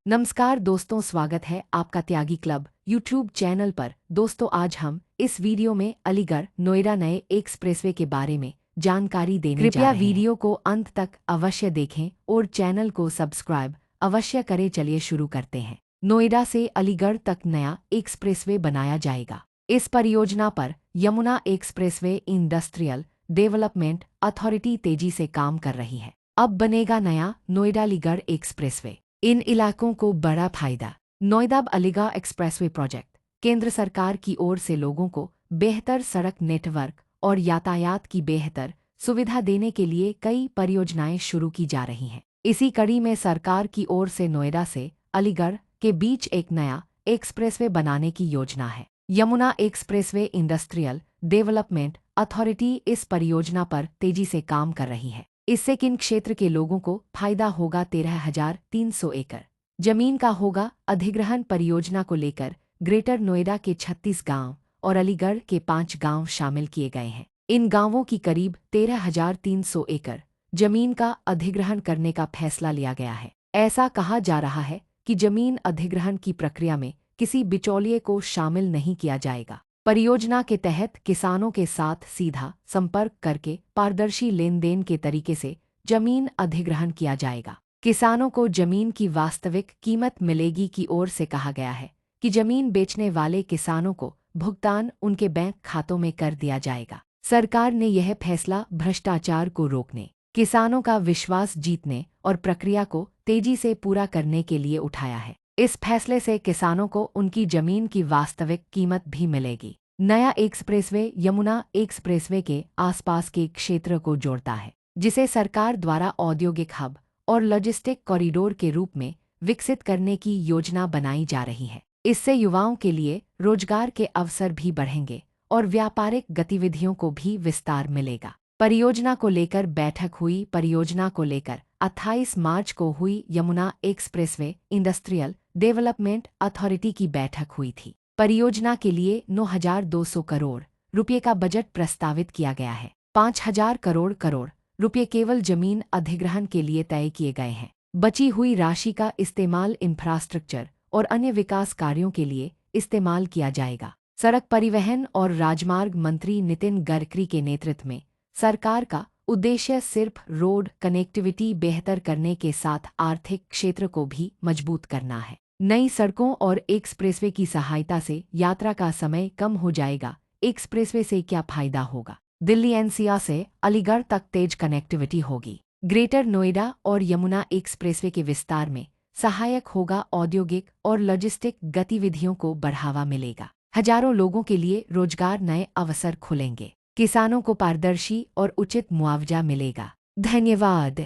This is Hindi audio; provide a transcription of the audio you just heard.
नमस्कार दोस्तों, स्वागत है आपका त्यागी क्लब यूट्यूब चैनल पर। दोस्तों, आज हम इस वीडियो में अलीगढ़ नोएडा नए एक्सप्रेसवे के बारे में जानकारी देने जा रहे हैं। कृपया वीडियो को अंत तक अवश्य देखें और चैनल को सब्सक्राइब अवश्य करें। चलिए शुरू करते हैं। नोएडा से अलीगढ़ तक नया एक्सप्रेसवे बनाया जाएगा। इस परियोजना पर Yamuna expressway industrial development authority तेजी से काम कर रही है। अब बनेगा नया नोएडा अलीगढ़ एक्सप्रेसवे। इन इलाकों को बड़ा फायदा। नोएडा अलीगढ़ एक्सप्रेसवे प्रोजेक्ट केंद्र सरकार की ओर से लोगों को बेहतर सड़क नेटवर्क और यातायात की बेहतर सुविधा देने के लिए कई परियोजनाएं शुरू की जा रही हैं। इसी कड़ी में सरकार की ओर से नोएडा से अलीगढ़ के बीच एक नया एक्सप्रेसवे बनाने की योजना है। Yamuna expressway industrial development authority इस परियोजना पर तेजी से काम कर रही है। इससे किन क्षेत्र के लोगों को फायदा होगा? 13,300 एकड़ जमीन का होगा अधिग्रहण। परियोजना को लेकर ग्रेटर नोएडा के 36 गांव और अलीगढ़ के 5 गांव शामिल किए गए हैं। इन गांवों की करीब 13,300 एकड़ जमीन का अधिग्रहण करने का फैसला लिया गया है। ऐसा कहा जा रहा है कि जमीन अधिग्रहण की प्रक्रिया में किसी बिचौलिए को शामिल नहीं किया जाएगा। परियोजना के तहत किसानों के साथ सीधा संपर्क करके पारदर्शी लेन देन के तरीके से जमीन अधिग्रहण किया जाएगा। किसानों को जमीन की वास्तविक कीमत मिलेगी की ओर से कहा गया है कि जमीन बेचने वाले किसानों को भुगतान उनके बैंक खातों में कर दिया जाएगा। सरकार ने यह फैसला भ्रष्टाचार को रोकने, किसानों का विश्वास जीतने और प्रक्रिया को तेजी से पूरा करने के लिए उठाया है। इस फैसले से किसानों को उनकी जमीन की वास्तविक कीमत भी मिलेगी। नया एक्सप्रेसवे यमुना एक्सप्रेसवे के आसपास के क्षेत्र को जोड़ता है, जिसे सरकार द्वारा औद्योगिक हब और लॉजिस्टिक कॉरिडोर के रूप में विकसित करने की योजना बनाई जा रही है। इससे युवाओं के लिए रोजगार के अवसर भी बढ़ेंगे और व्यापारिक गतिविधियों को भी विस्तार मिलेगा। परियोजना को लेकर बैठक हुई। परियोजना को लेकर 28 मार्च को हुई Yamuna expressway industrial development authority की बैठक हुई थी। परियोजना के लिए 9,200 करोड़ रुपये का बजट प्रस्तावित किया गया है। 5,000 करोड़ रुपये केवल जमीन अधिग्रहण के लिए तय किए गए हैं। बची हुई राशि का इस्तेमाल इंफ्रास्ट्रक्चर और अन्य विकास कार्यों के लिए इस्तेमाल किया जाएगा। सड़क परिवहन और राजमार्ग मंत्री नितिन गडकरी के नेतृत्व में सरकार का उद्देश्य सिर्फ रोड कनेक्टिविटी बेहतर करने के साथ आर्थिक क्षेत्र को भी मजबूत करना है। नई सड़कों और एक्सप्रेसवे की सहायता से यात्रा का समय कम हो जाएगा। एक्सप्रेसवे से क्या फायदा होगा? दिल्ली एनसीआर से अलीगढ़ तक तेज कनेक्टिविटी होगी। ग्रेटर नोएडा और यमुना एक्सप्रेसवे के विस्तार में सहायक होगा। औद्योगिक और लॉजिस्टिक गतिविधियों को बढ़ावा मिलेगा। हजारों लोगों के लिए रोजगार, नए अवसर खुलेंगे। किसानों को पारदर्शी और उचित मुआवजा मिलेगा। धन्यवाद।